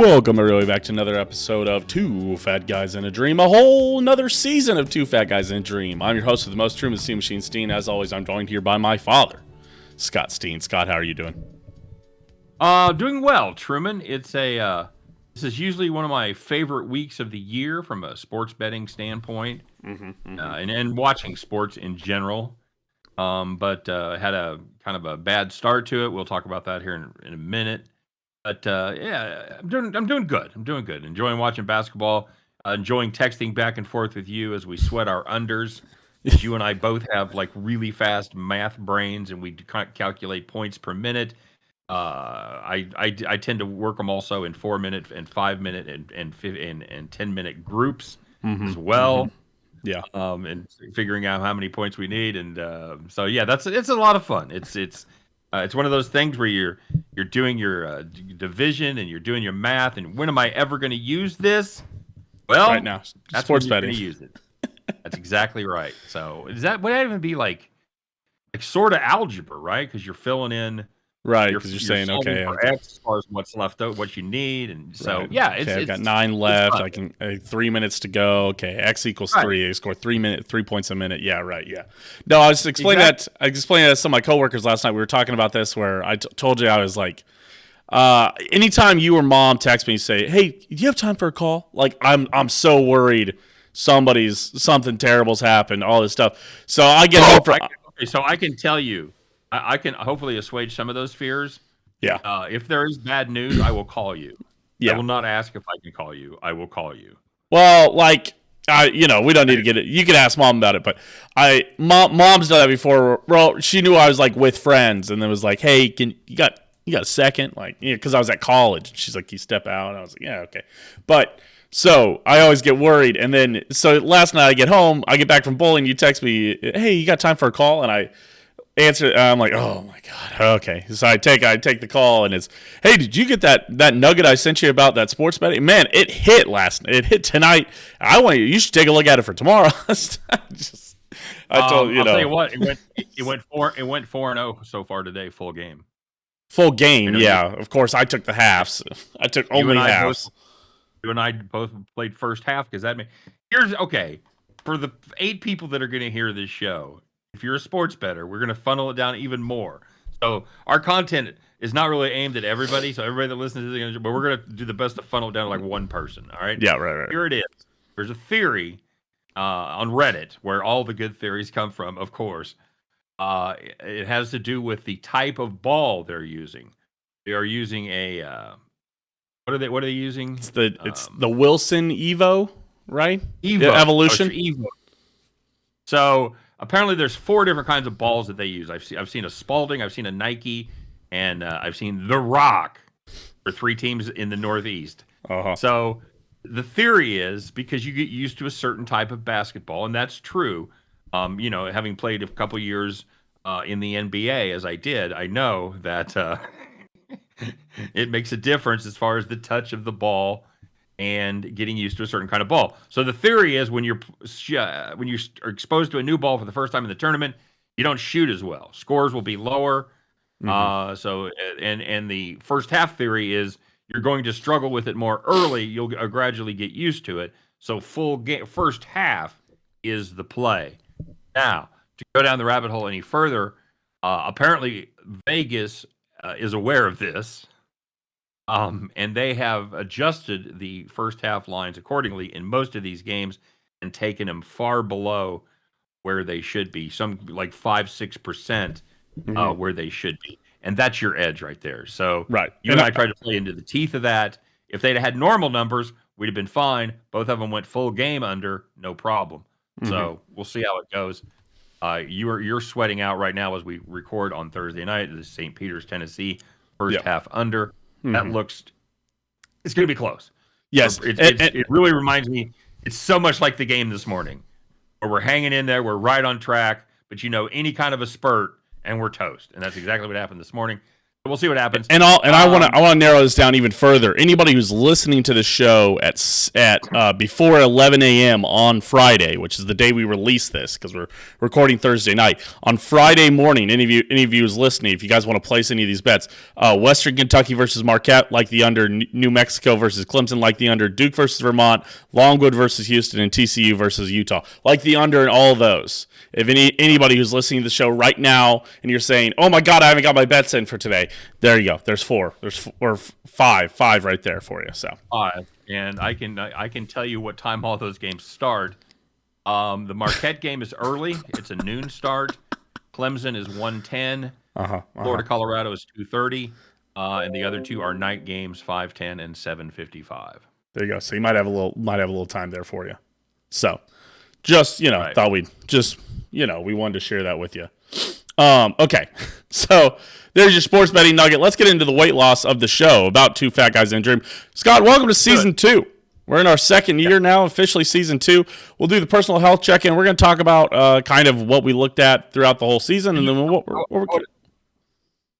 Welcome everybody back to another episode of Two Fat Guys in a Dream, a whole another season of Two Fat Guys in a Dream. I'm your host of the most, Truman Steam Machine Steen. As always, I'm joined here by my father, Scott Steen. Scott, how are you doing? Doing well, Truman. This is usually one of my favorite weeks of the year from a sports betting standpoint, and watching sports in general. But had a kind of a bad start to it. We'll talk about that here in a minute. But yeah, I'm doing good. I'm doing good. Enjoying watching basketball. Enjoying texting back and forth with you as we sweat our unders. You and I both have like really fast math brains, and we calculate points per minute. I tend to work them also in 4 minute and 5 minute and 10 minute groups as well. Yeah. And figuring out how many points we need, and so yeah, it's a lot of fun. It's one of those things where you're doing your division and you're doing your math, and when am I ever going to use this? Well, right now, that's sports when betting. You're going to use it. That's exactly right. So would that even be like sort of algebra, right? Because you're filling in. Right, because you're saying, okay, for X as far as what's left out, what you need, and so right. yeah, I've got 9 left. I can 3 minutes to go. Okay, X equals 3. I score 3 points a minute. Yeah, right. Yeah. No, I was explaining that. I explained that to some of my coworkers last night. We were talking about this, where I told you I was like, anytime you or mom text me and say, "Hey, do you have time for a call?" Like I'm so worried something terrible's happened. All this stuff. So I get home from. So I can tell you. I can hopefully assuage some of those fears. Yeah. If there is bad news, I will call you. Yeah. I will not ask if I can call you. I will call you. Well, like, we don't need to get it. You can ask mom about it, but mom's done that before. Well, she knew I was like with friends, and then was like, "Hey, you got a second?" Like, because I was at college. She's like, "You step out." And I was like, "Yeah, okay." But so I always get worried, and then so last night I get home, I get back from bowling. You text me, "Hey, you got time for a call?" And I answer. I'm like, oh my god. Okay, so I take the call, and it's, hey, did you get that nugget I sent you about that sports betting? Man, it hit It hit tonight. You should take a look at it for tomorrow. I'll tell you what. It went 4-0 so far today. Full game. Full game. Yeah. Of course, I took the halves. I took only halves. You and I both played first half because here's okay for the 8 people that are going to hear this show. If you're a sports bettor, we're going to funnel it down even more. So our content is not really aimed at everybody. So everybody that listens to this, but we're going to do the best to funnel it down to like one person. All right. Yeah. Right. Here it is. There's a theory on Reddit where all the good theories come from. Of course, it has to do with the type of ball they're using. They are using a what are they using? It's the Wilson Evo, right? Evo Evolution. Evo. So apparently, there's 4 different kinds of balls that they use. I've seen a Spalding, I've seen a Nike, and I've seen The Rock for 3 teams in the Northeast. Uh-huh. So the theory is because you get used to a certain type of basketball, and that's true. Having played a couple years in the NBA, as I did, I know that it makes a difference as far as the touch of the ball and getting used to a certain kind of ball. So the theory is when you are exposed to a new ball for the first time in the tournament, you don't shoot as well. Scores will be lower. So the first half theory is you're going to struggle with it more early. You'll gradually get used to it. So full game first half is the play. Now to go down the rabbit hole any further, apparently Vegas is aware of this. And they have adjusted the first half lines accordingly in most of these games and taken them far below where they should be. Some like 5-6% where they should be. And that's your edge right there. So right. You and I tried to play into the teeth of that. If they'd had normal numbers, we'd have been fine. Both of them went full game under, no problem. So we'll see how it goes. You're sweating out right now as we record on Thursday night. This is St. Peter's, Tennessee, first half under. That it's going to be close. Yes. It really reminds me, it's so much like the game this morning where we're hanging in there. We're right on track, but any kind of a spurt and we're toast. And that's exactly what happened this morning. We'll see what happens. And I want to narrow this down even further. Anybody who's listening to the show at before 11 a.m. on Friday, which is the day we release this, because we're recording Thursday night, on Friday morning, any of you who's listening, if you guys want to place any of these bets, Western Kentucky versus Marquette, like the under, New Mexico versus Clemson, like the under, Duke versus Vermont, Longwood versus Houston, and TCU versus Utah, like the under in all those. If anybody who's listening to the show right now and you're saying, "Oh my God, I haven't got my bets in for today," there you go. There's five right there for you. So 5, and I can tell you what time all those games start. The Marquette game is early; it's a noon start. Clemson is 1:10. Florida, Colorado is 2:30, and the other two are night games, 5:10 and 7:55. There you go. So you might have a little time there for you. So just thought we'd just we wanted to share that with you. Okay, so there's your sports betting nugget. Let's get into the weight loss of the show about two fat guys in a dream. Scott, welcome to season 2. We're in our second year now, officially season 2. We'll do the personal health check-in. We're going to talk about kind of what we looked at throughout the whole season, and then what we're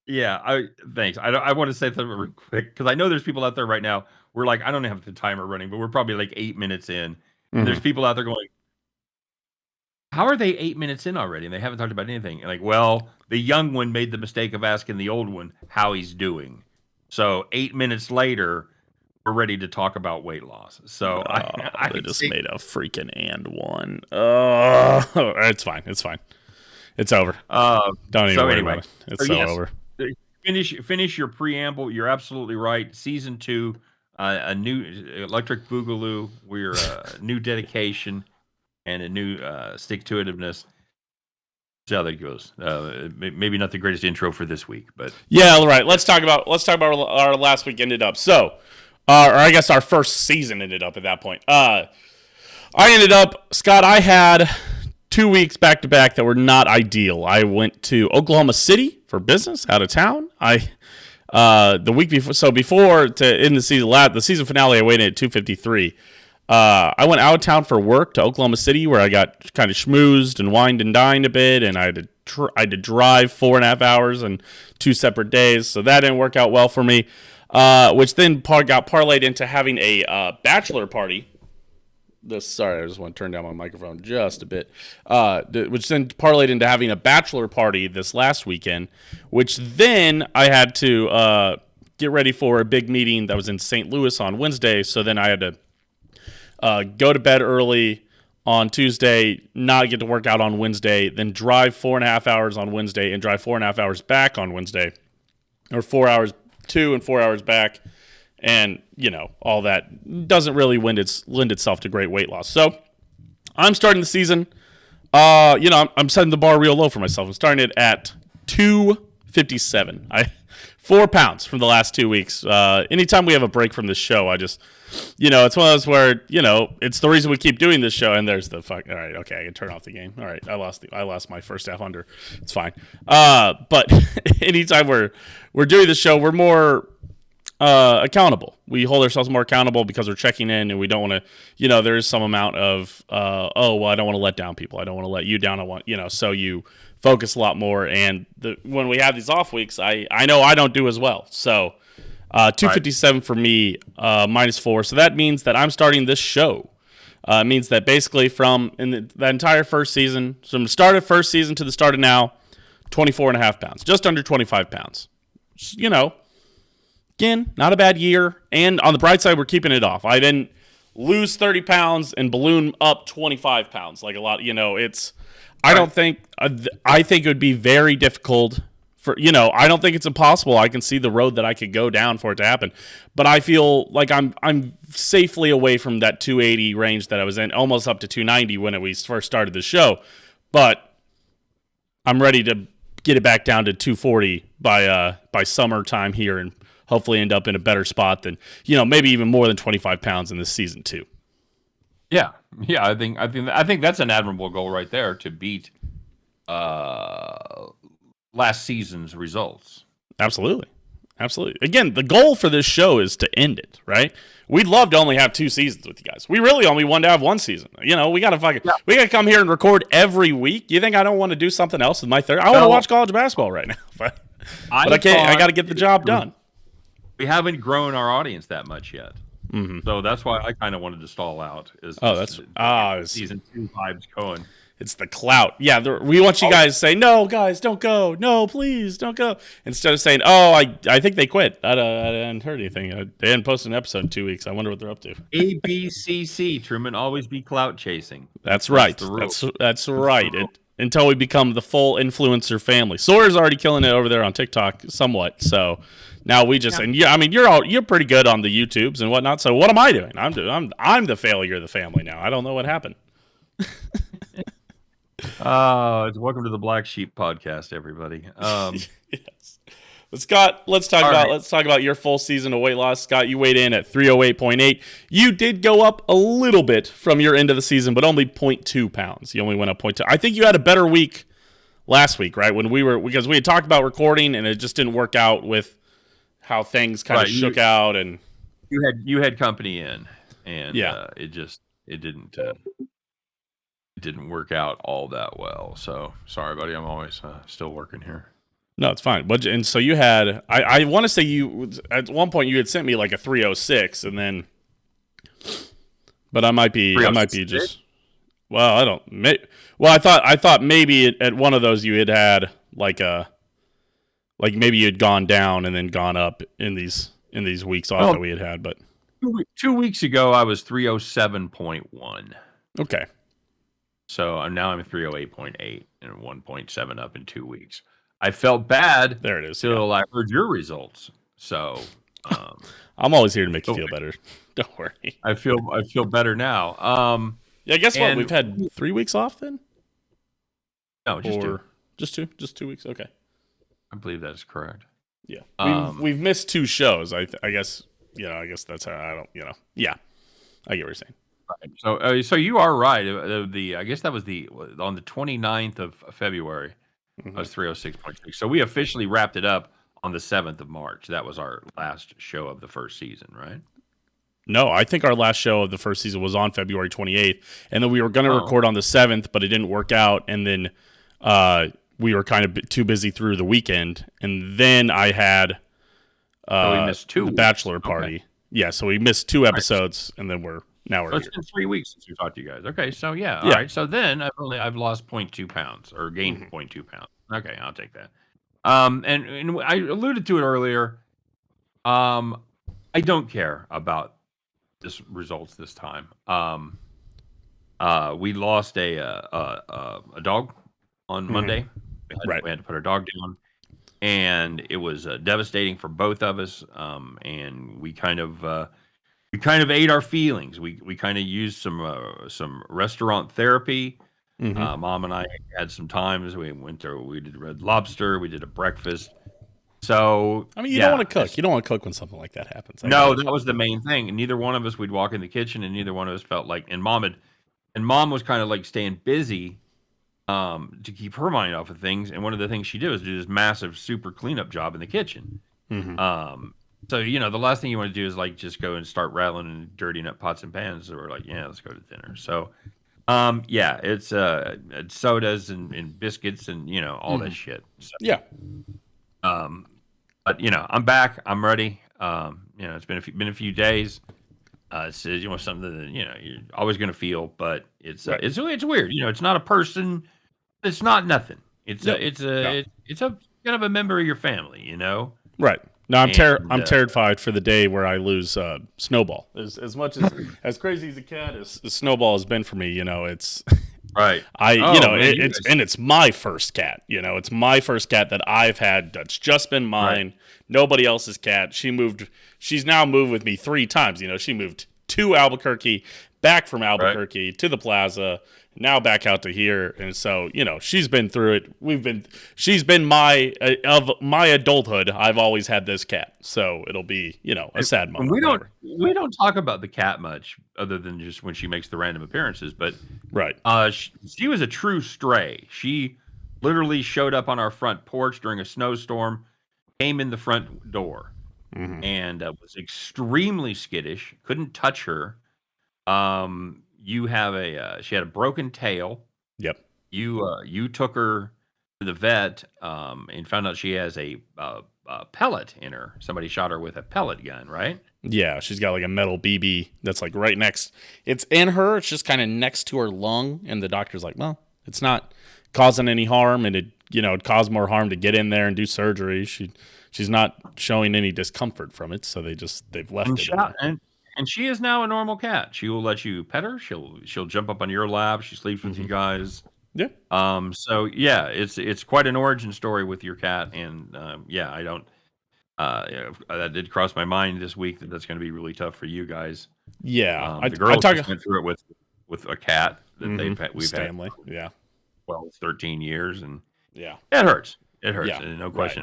yeah, thanks. I want to say something real quick because I know there's people out there right now. We're like, I don't have the timer running, but we're probably like 8 minutes in. And there's people out there going, how are they 8 minutes in already? And they haven't talked about anything. And like, well, the young one made the mistake of asking the old one how he's doing. So 8 minutes later, we're ready to talk about weight loss. So I just made a freaking and one. It's fine. It's over. Don't even worry about it. It's over. Finish your preamble. You're absolutely right. Season 2, a new Electric Boogaloo. We're a new dedication and a new stick-to-itiveness. See how that goes. Maybe not the greatest intro for this week, but yeah, all right. Let's talk about our last week ended up. So, or I guess our first season ended up at that point. I ended up, Scott. I had 2 weeks back to back that were not ideal. I went to Oklahoma City for business, out of town. The week before, so before to end the season finale, I waited at 2:53. I went out of town for work to Oklahoma City, where I got kind of schmoozed and wined and dined a bit, and I had to drive 4.5 hours on 2 separate days, so that didn't work out well for me. Which then got parlayed into having a bachelor party. Sorry, I just want to turn down my microphone just a bit. Which then parlayed into having a bachelor party this last weekend, which then I had to get ready for a big meeting that was in St. Louis on Wednesday, so then I had to go to bed early on Tuesday, not get to work out on Wednesday, then drive 4.5 hours on Wednesday and drive 4.5 hours back on Wednesday, or 4 hours to and 4 hours back. And, all that doesn't really lend itself to great weight loss. So I'm starting the season, I'm setting the bar real low for myself. I'm starting it at 257. 4 pounds from the last 2 weeks. Anytime we have a break from this show, I just, it's one of those where, it's the reason we keep doing this show. And there's the fuck. All right, okay, I can turn off the game. All right, I lost my first half under. It's fine. But anytime we're doing this show, we're more accountable. We hold ourselves more accountable because we're checking in, and we don't want to, there is some amount of, I don't want to let down people. I don't want to let you down. I want, so you focus a lot more. And when we have these off weeks, I know I don't do as well. So 257 for me, -4. So that means that I'm starting this show. It means that basically from the entire first season, from the start of first season to the start of now, 24.5 pounds, just under 25 pounds. Again, not a bad year. And on the bright side, we're keeping it off. I didn't lose 30 pounds and balloon up 25 pounds like a lot. I don't think, I think it would be very difficult for, I don't think it's impossible. I can see the road that I could go down for it to happen. But I feel like I'm safely away from that 280 range that I was in, almost up to 290 when we first started the show. But I'm ready to get it back down to 240 by summertime here, and hopefully end up in a better spot than, maybe even more than 25 pounds in this season too. Yeah. I think that's an admirable goal right there, to beat last season's results. Absolutely. Again, the goal for this show is to end it, right? We'd love to only have 2 seasons with you guys. We really only want to have 1 season. We gotta we gotta come here and record every week. You think I don't want to do something else with my third? I want to watch college basketball right now. But I can't. I got to get the job done. We haven't grown our audience that much yet. Mm-hmm. So that's why I kind of wanted to stall out. Season 2 vibes going. It's the clout. Yeah, we want you guys to say, no, guys, don't go. No, please, don't go. Instead of saying, oh, I think they quit. I hadn't heard anything. They hadn't posted an episode in 2 weeks. I wonder what they're up to. ABCC, Truman, always be clout chasing. That's right. That's right. Until we become the full influencer family. Sawyer's already killing it over there on TikTok somewhat. So now we just and yeah, I mean you're pretty good on the YouTubes and whatnot. So what am I doing? I'm the failure of the family now. I don't know what happened. Welcome to the Black Sheep podcast, everybody. Yes. Scott, let's talk about your full season of weight loss. Scott, you weighed in at 308.8. You did go up a little bit from your end of the season, but only 0.2 pounds. You only went up 0.2. I think you had a better week last week, right? Because we had talked about recording and it just didn't work out with how things kind of shook out, and you had company in, and it didn't work out all that well. So sorry, buddy. I'm always still working here. No, it's fine. But and so you had, I want to say you at one point you had sent me like a 306, and then, but I might be just, well, I don't. Well, I thought maybe at one of those you had like maybe you had gone down and then gone up in these weeks off that we had. But 2 weeks ago I was 307.1. Okay. So now I'm 308.8 and 1.7 up in 2 weeks. I felt bad. There it is. Till I heard your results. So I'm always here to make you feel better. Don't worry. I feel better now. Yeah. Guess what? We've had 3 weeks off then. No, just two. Just 2 weeks. Okay. I believe that is correct. Yeah. We've missed 2 shows. I guess. I guess that's how I don't. Yeah. I get what you're saying. Right. So you are right. I guess that was on the 29th of February. I was 306.6. So we officially wrapped it up on the 7th of March. That was our last show of the first season, right? No, I think our last show of the first season was on February 28th, and then we were going to record on the 7th, but it didn't work out, and then we were kind of too busy through the weekend, and then I had so we missed 2 the bachelor party. Okay. Yeah, so we missed 2 episodes, and then we're here. It's been 3 weeks since we talked to you guys. Okay, so all right. So then I've lost 0.2 pounds or gained 0.2 pounds. Okay, I'll take that. And I alluded to it earlier. I don't care about this results this time. We lost a dog on Monday. We had to put our dog down, and it was devastating for both of us. And we kind of ate our feelings. We kind of used some restaurant therapy. Mom and I had some times. We did Red Lobster. We did a breakfast. So I mean, you don't want to cook. You don't want to cook when something like that happens. No, that was the main thing. And neither one of us, we'd walk in the kitchen, and neither one of us felt like. And mom was kind of like staying busy, to keep her mind off of things. And one of the things she did was do this massive super cleanup job in the kitchen. So, the last thing you want to do is like just go and start rattling and dirtying up pots and pans. So we're like, let's go to dinner. So, it's sodas and biscuits and, all that shit. So, yeah. But, I'm back. I'm ready. It's been a few days. It's something that, you're always going to feel, but it's weird. It's not a person. It's not nothing. It's a kind of a member of your family, Right. No, I'm terrified for the day where I lose Snowball. As much as crazy as a cat as Snowball has been for me, it's right. It's my first cat. It's my first cat that I've had. That's just been mine. Right. Nobody else's cat. She's now moved with me 3 times. She moved to Albuquerque, back from Albuquerque to the plaza, now back out to here. And so, she's been through it. She's been of my adulthood. I've always had this cat. So it'll be, a sad moment. We don't talk about the cat much other than just when she makes the random appearances, but right. She was a true stray. She literally showed up on our front porch during a snowstorm, came in the front door, and was extremely skittish. Couldn't touch her. She had a broken tail. Yep. You took her to the vet and found out she has a pellet in her. Somebody shot her with a pellet gun, right? Yeah, she's got like a metal BB that's like right next. It's in her. It's just kind of next to her lung, and the doctor's like, "Well, it's not causing any harm, and it caused more harm to get in there and do surgery. She's not showing any discomfort from it, so they've left And it in there." and she is now a normal cat. She will let you pet her. She'll jump up on your lap. She sleeps with you Hmm. guys. Yeah, So yeah, it's quite an origin story with your cat, and yeah, I don't. Yeah, that did cross my mind this week that that's going to be really tough for you guys. yeah. The I girls talk. just went through it with a cat that Hmm. we've had Stanley. Yeah, 12, 13 years, and yeah, it hurts. It hurts, yeah. and no Right. question.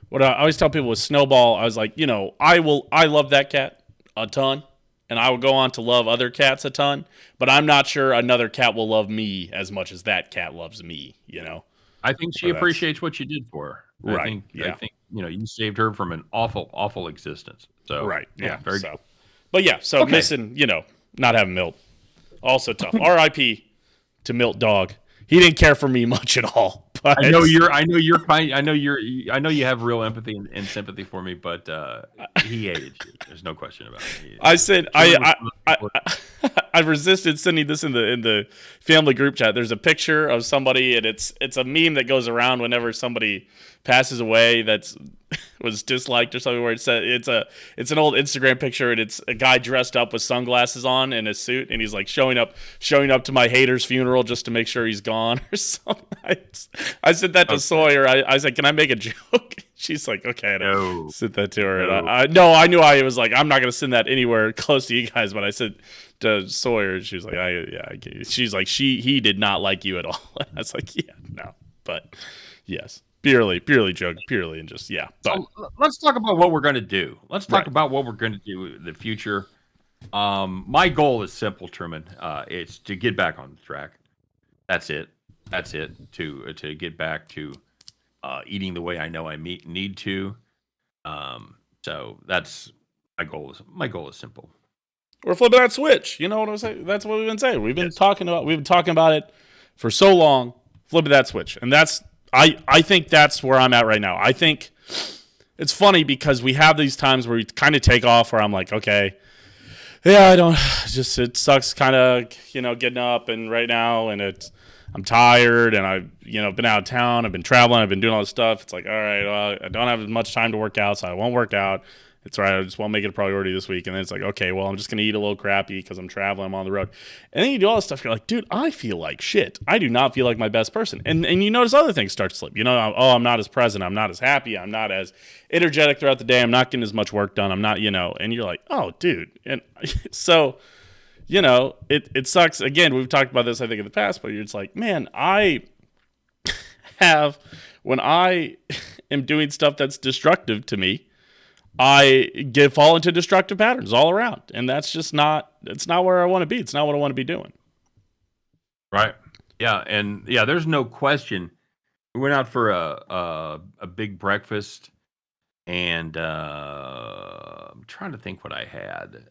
What I always tell people with Snowball, I was like, I love that cat a ton, and I will go on to love other cats a ton, but I'm not sure another cat will love me as much as that cat loves me. I think she Or that's appreciates what you did for her. right. I Yeah. think you saved her from an awful, awful existence. So Right. yeah, Yeah. very good. So, but yeah. So Okay. missing, not having Milt, also tough. R.I.P. to Milt Dog. He didn't care for me much at all. But I know you have real empathy and sympathy for me, but he hated you. There's no question about it. I said Truman was I resisted sending this in the family group chat. There's a picture of somebody, and it's a meme that goes around whenever somebody passes away that's was disliked or something. Where it's an old Instagram picture, and it's a guy dressed up with sunglasses on and a suit, and he's like showing up to my hater's funeral just to make sure he's gone or something. I said that to Sawyer. I said, "Can I make a joke?" She's like, "Okay," and I no, sent that to her. no. And I knew I was like, I'm not gonna send that anywhere close to you guys. But I said to Sawyer, she was like, she's like, he did not like you at all. And I was like, yeah, no, but yes, purely joke, purely, and just yeah. But So let's talk about what we're going to do. Let's talk right, about what we're going to do in the future. My goal is simple, Truman. It's to get back on the track. That's it. That's it. To get back to eating the way I know I need to. So that's my goal. My goal is simple. we're flipping that switch. You know what I'm saying? That's what we've been saying. We've been Yes. talking about it for so long. Flipping that switch, and that's I think that's where I'm at right now. I think it's funny because we have these times where we kind of take off where I'm like, okay, yeah, I don't just it sucks kind of, getting up and right now and I'm tired and I've, been out of town, I've been traveling, I've been doing all this stuff. It's like, all right, well, I don't have as much time to work out, so I won't work out. It's all right, I just won't make it a priority this week. And then it's like, okay, well, I'm just going to eat a little crappy because I'm traveling, I'm on the road. And then you do all this stuff. You're like, dude, I feel like shit. I do not feel like my best person. And you notice other things start to slip. I'm not as present. I'm not as happy. I'm not as energetic throughout the day. I'm not getting as much work done. I'm not, and you're like, oh, dude. And so, it sucks. Again, we've talked about this, I think, in the past, but you're just like, man, when I am doing stuff that's destructive to me, I fall into destructive patterns all around, and it's not where I want to be. It's not what I want to be doing. Right. Yeah, and yeah, there's no question. We went out for a big breakfast, and I'm trying to think what I had.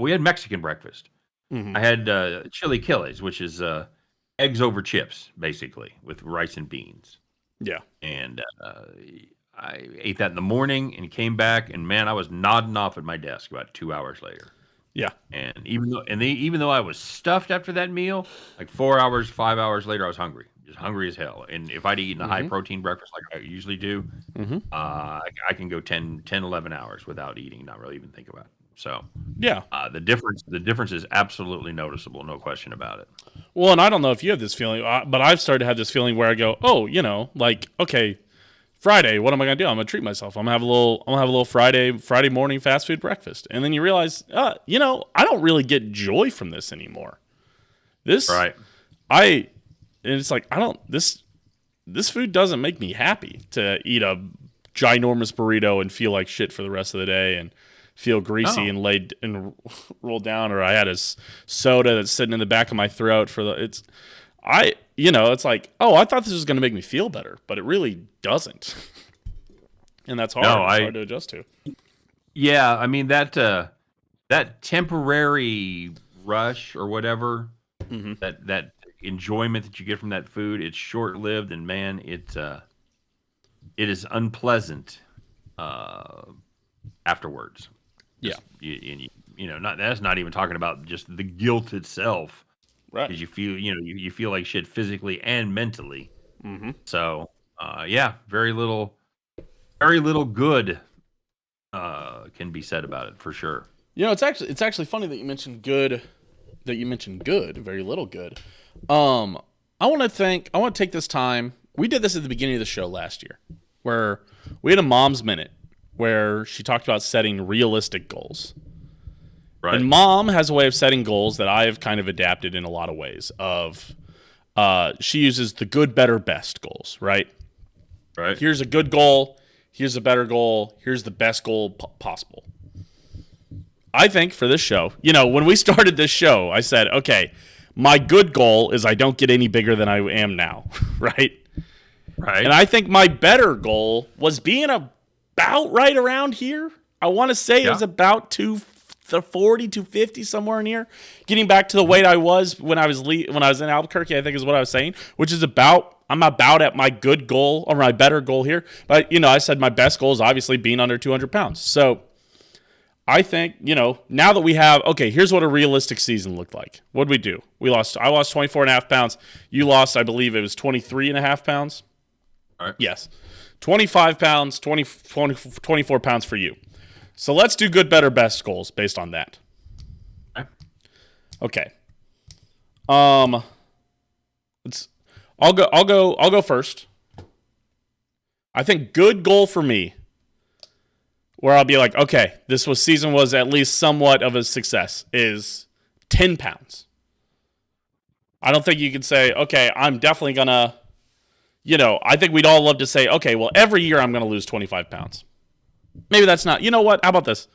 We had Mexican breakfast. Mm-hmm. I had chili chiles, which is eggs over chips, basically, with rice and beans. Yeah. And I ate that in the morning and came back, and man, I was nodding off at my desk about 2 hours later. Yeah. And even though I was stuffed after that meal, like 4 hours, 5 hours later, I was hungry, just hungry as hell. And if I'd eaten a high protein breakfast like I usually do, I can go 10, 11 hours without eating, not really even think about it. So Yeah. the difference is absolutely noticeable, no question about it. Well, and I don't know if you have this feeling, but I've started to have this feeling where I go, oh, like, okay, Friday, what am I gonna do? I'm gonna treat myself. I'm gonna have a little Friday morning fast food breakfast, and then you realize, I don't really get joy from this anymore. Right. And it's like this food doesn't make me happy to eat a ginormous burrito and feel like shit for the rest of the day and feel greasy and laid and rolled down, or I had a soda that's sitting in the back of my throat it's like, oh, I thought this was going to make me feel better, but it really doesn't. And that's hard. It's hard to adjust to. Yeah, I mean that temporary rush or whatever, that enjoyment that you get from that food, it's short lived, and man, it is unpleasant afterwards. Yeah. Just, not that's not even talking about just the guilt itself, Right. because you feel, you feel like shit physically and mentally. Mm-hmm. So, yeah, very little good can be said about it for sure. It's actually funny that you mentioned good. Very little good. Um, I want to take this time. We did this at the beginning of the show last year, where we had a mom's minute where she talked about setting realistic goals. Right. And mom has a way of setting goals that I have kind of adapted in a lot of ways. She uses the good, better, best goals. Right. Right. Here's a good goal. Here's a better goal. Here's the best goal possible. I think for this show, when we started this show, I said, okay, my good goal is I don't get any bigger than I am now, right? Right. And I think my better goal was being about right around here. I want to say it was about 240, 250, somewhere in here. Getting back to the weight I was when I was in Albuquerque, I think is what I was saying, which is I'm about at my good goal or my better goal here. But, I said my best goal is obviously being under 200 pounds. So I think, now that we have, okay, here's what a realistic season looked like. What did we do? I lost 24 and a half pounds. You lost, I believe it was 23 and a half pounds. All right. Yes. 25 pounds, 24 pounds for you. So let's do good, better, best goals based on that. Okay. I'll go first. I think good goal for me, where I'll be like, okay, season was at least somewhat of a success, is 10 pounds. I don't think you can say, okay, I'm definitely going to, I think we'd all love to say, okay, well, every year I'm going to lose 25 pounds. Maybe that's not, you know what? How about this?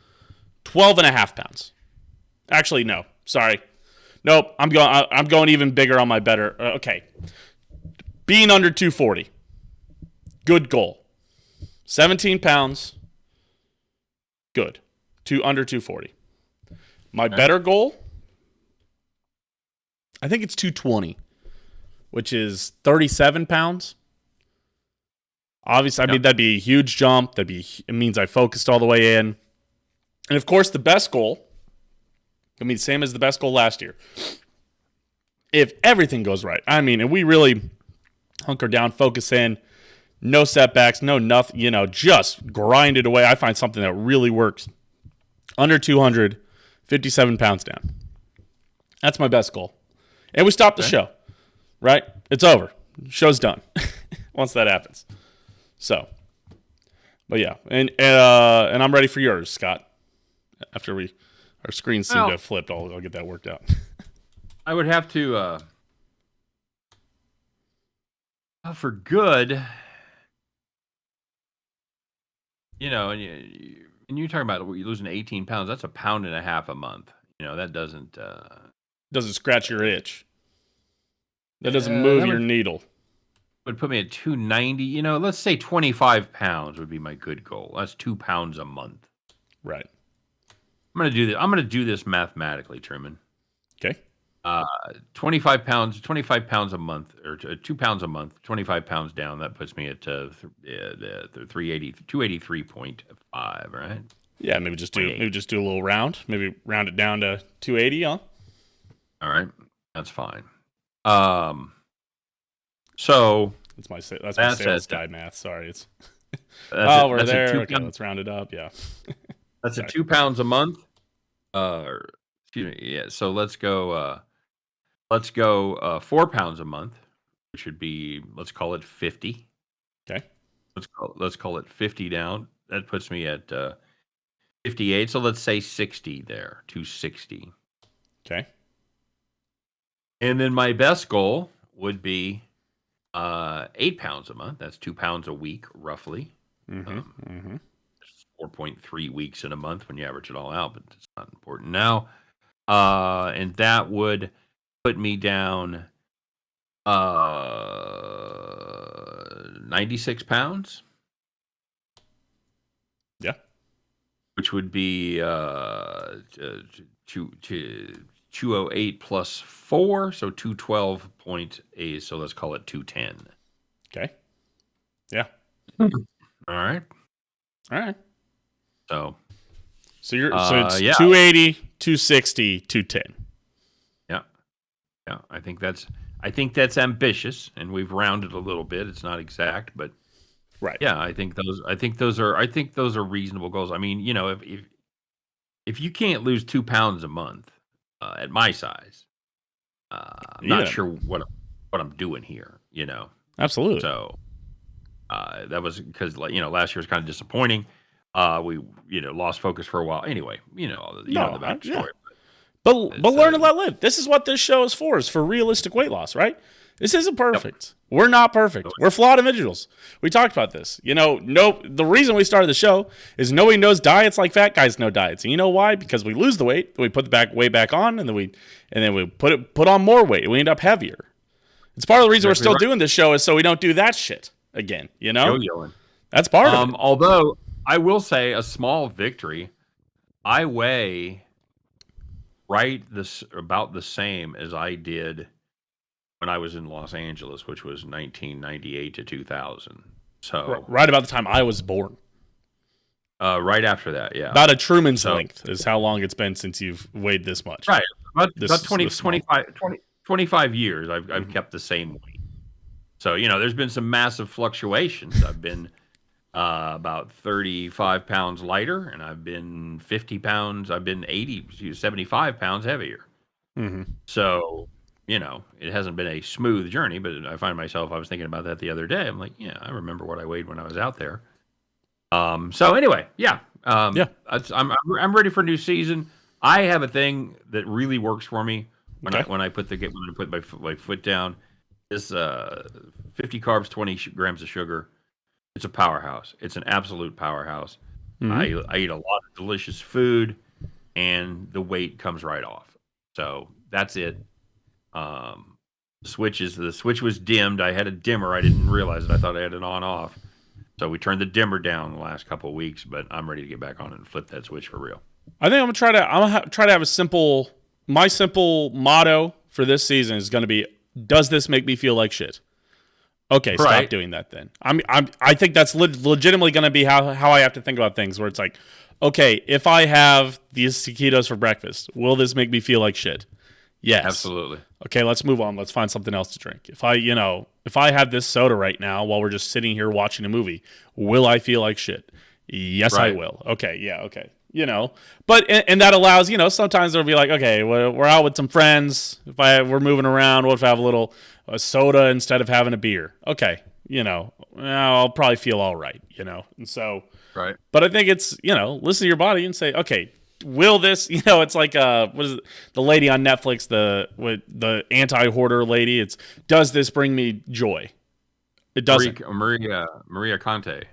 12 and a half pounds. Actually, no, sorry. Nope, I'm going even bigger on my better. Okay. Being under 240. Good goal. 17 pounds. Good. Under 240. My better goal, I think it's 220, which is 37 pounds. Obviously, I mean, that'd be a huge jump. It means I focused all the way in. And of course, the best goal, same as the best goal last year. If everything goes right, and we really hunker down, focus in, no setbacks, no nothing, just grind it away. I find something that really works. Under 200, 57 pounds down. That's my best goal. And we stop the show, right? It's over. Show's done once that happens. So, but yeah, and I'm ready for yours, Scott. After our screens seem to have flipped, I'll get that worked out. I would have to, for good, and you're talking about you're losing 18 pounds. That's 1.5 pounds a month. That doesn't scratch your itch. That doesn't move your needle. Would put me at 290. Let's say 25 pounds would be my good goal. That's 2 pounds a month. Right. I'm gonna do this. I'm gonna do this mathematically, Truman. Okay. 25 pounds a month, or 2 pounds a month, 25 pounds down. That puts me at 283.5, right? Yeah, maybe just do a little round. Maybe round it down to 280, huh? All right, that's fine. So that's my sales guy math. Sorry, it's we're there. Okay, let's round it up. Yeah, that's a 2 pounds a month. Excuse me. Yeah. So let's go 4 pounds a month, which would be, let's call it 50. Okay. Let's call it 50 down. That puts me at 58. So let's say 60 there, 260. Okay. And then my best goal would be 8 pounds a month. That's 2 pounds a week, roughly. 4.3 weeks in a month when you average it all out, but it's not important now. And that would put me down 96 pounds. Yeah. Which would be 208 plus 4, so 212.8. So let's call it 210. Okay. Yeah. All right. All right. So it's yeah. 280, 260, 210. Yeah. Yeah. I think that's ambitious, and we've rounded a little bit. It's not exact, but right. Yeah, I think those are reasonable goals. I mean, if you can't lose 2 pounds a month at my size, I'm not sure what I'm doing here. Absolutely. So that was because last year was kind of disappointing. We lost focus for a while. Anyway, the backstory. Yeah. But learn to let live. This is what this show is for realistic weight loss, right? This isn't perfect. Yep. We're not perfect. We're flawed individuals. We talked about this. The reason we started the show is nobody knows diets like fat guys know diets. And you know why? Because we lose the weight, we put the weight back on, and then we put on more weight. We end up heavier. It's part of the reason we're still doing this show is so we don't do that shit again. Yo-yoing. That's part of it. Although I will say a small victory. I weigh about the same as I did when I was in Los Angeles, which was 1998 to 2000. So right about the time I was born. Right after that, yeah. About a Truman's length is how long it's been since you've weighed this much. Right. About 25 years I've kept the same weight. So, there's been some massive fluctuations. I've been about 35 pounds lighter, and I've been 50 pounds. I've been 75 pounds heavier. Mm-hmm. So, it hasn't been a smooth journey, but I find myself, I was thinking about that the other day. I'm like, yeah, I remember what I weighed when I was out there. So anyway, yeah. I'm ready for a new season. I have a thing that really works for me when I put my foot down. This 50 carbs, 20 grams of sugar. It's a powerhouse. It's an absolute powerhouse. Mm-hmm. I eat a lot of delicious food, and the weight comes right off. So that's it. The switch was dimmed. I had a dimmer. I didn't realize it. I thought I had it on-off. So we turned the dimmer down the last couple of weeks, but I'm ready to get back on it and flip that switch for real. I think I'm gonna try to have my simple motto for this season is going to be, does this make me feel like shit? Okay, stop doing that then. I think that's legitimately going to be how I have to think about things, where it's like, okay, if I have these taquitos for breakfast, will this make me feel like shit? Yes. Absolutely. Okay, let's move on. Let's find something else to drink. If I have this soda right now while we're just sitting here watching a movie, will I feel like shit? Yes, I will. Okay, yeah, okay. But and that allows, sometimes they'll be like, okay, we're out with some friends. If we're moving around, what if I have a soda instead of having a beer? Okay, I'll probably feel all right, And so, right. But I think it's, listen to your body and say, okay, will this, it's like what is it, the lady on Netflix, the anti-hoarder lady, it's, does this bring me joy? It doesn't. Maria Conte.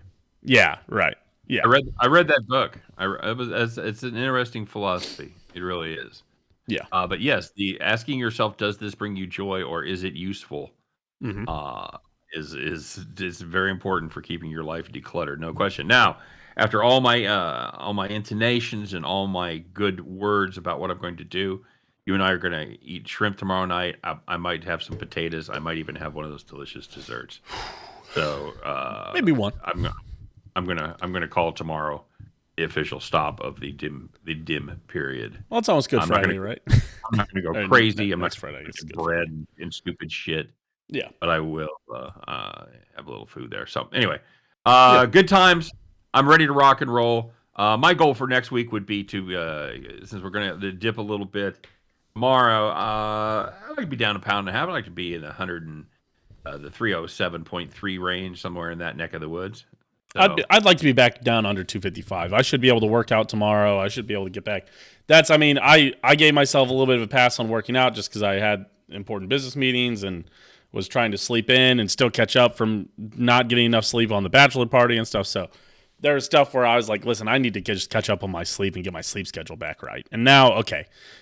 Yeah, right. Yeah. I read that book. It's an interesting philosophy. It really is. Yeah. But yes, the asking yourself, does this bring you joy or is it useful? Mm-hmm. Is very important for keeping your life decluttered, no question. Now, after all my intonations and all my good words about what I'm going to do, you and I are going to eat shrimp tomorrow night. I might have some potatoes. I might even have one of those delicious desserts. So maybe one. I'm gonna call tomorrow the official stop of the dim period. Well, it's almost Good Friday, right? I'm not gonna go crazy. I'm not Friday. gonna bread and stupid shit. Yeah, but I will have a little food there. So anyway, good times. I'm ready to rock and roll. My goal for next week would be to, since we're gonna dip a little bit tomorrow, I'd like to be down 1.5 pounds. I'd like to be in the 307.3 range, somewhere in that neck of the woods. So. I'd like to be back down under 255. I should be able to work out tomorrow. I should be able to get back. I gave myself a little bit of a pass on working out just because I had important business meetings and was trying to sleep in and still catch up from not getting enough sleep on the bachelor party and stuff. So there's stuff where I was like, listen, I need to just catch up on my sleep and get my sleep schedule back right. And now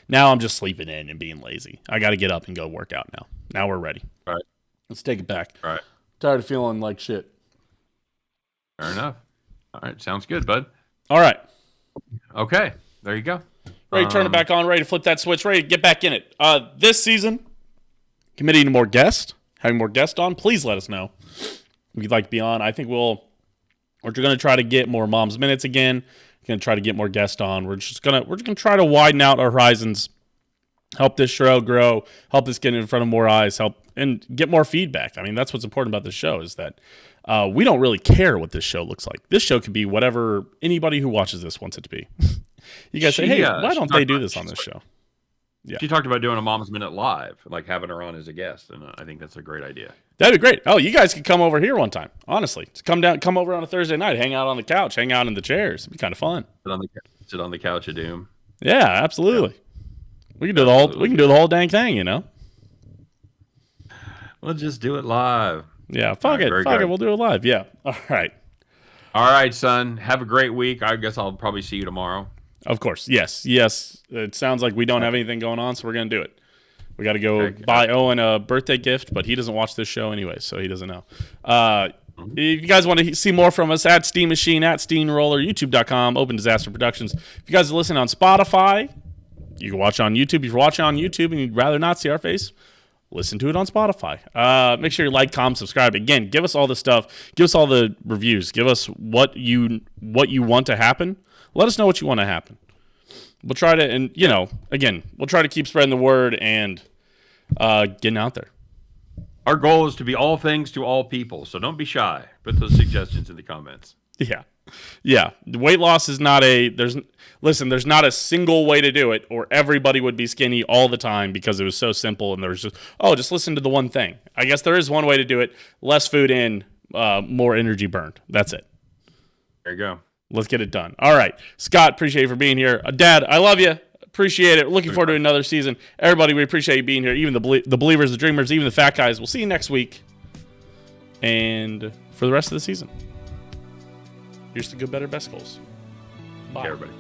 I'm just sleeping in and being lazy. I got to get up and go work out now. Now we're ready. All right. Let's take it back. All right. Tired of feeling like shit. Fair enough. All right. Sounds good, bud. All right. Okay. There you go. Ready to turn it back on, ready to flip that switch, ready to get back in it. This season, committing to more guests, having more guests on, please let us know if you'd like to be on. I think we're going to try to get more Mom's Minutes again. We're going to try to get more guests on. We're just going to try to widen out our horizons, help this show grow, help this get in front of more eyes, help and get more feedback. I mean, that's what's important about this show is that we don't really care what this show looks like. This show can be whatever anybody who watches this wants it to be. You guys say, hey, why don't they do this on this show? Yeah. She talked about doing a Mom's Minute live, like having her on as a guest, and I think that's a great idea. That'd be great. Oh, you guys could come over here one time. Honestly, come over on a Thursday night, hang out on the couch, hang out in the chairs. It'd be kind of fun. Sit on the couch of doom. Yeah, absolutely. Yeah. We can do the whole dang thing, you know. We'll just do it live. Yeah, fuck it. We'll do it live. Yeah. All right, son. Have a great week. I guess I'll probably see you tomorrow. Of course. Yes. It sounds like we don't have anything going on, so we're going to do it. We got to go buy Owen a birthday gift, but he doesn't watch this show anyway, so he doesn't know. If you guys want to see more from us, at Steam Machine, at Steamroller, YouTube.com, Open Disaster Productions. If you guys are listening on Spotify, you can watch on YouTube. If you're watching on YouTube and you'd rather not see our face, listen to it on Spotify. Make sure you like, comment, subscribe. Again, give us all the stuff. Give us all the reviews. Give us what you want to happen. Let us know what you want to happen. We'll try to, and we'll try to keep spreading the word and getting out there. Our goal is to be all things to all people, so don't be shy. Put those suggestions in the comments. Yeah. Weight loss is not there's not a single way to do it, or everybody would be skinny all the time because it was so simple and there was just listen to the one thing. I guess there is one way to do it. Less food in, more energy burned. That's it. There you go. Let's get it done. All right. Scott, appreciate you for being here. Dad, I love you. Appreciate it. Looking forward to another season. Everybody, we appreciate you being here. Even the believers, the dreamers, even the fat guys. We'll see you next week. And for the rest of the season, here's the good, better, best goals. Bye. Okay, everybody.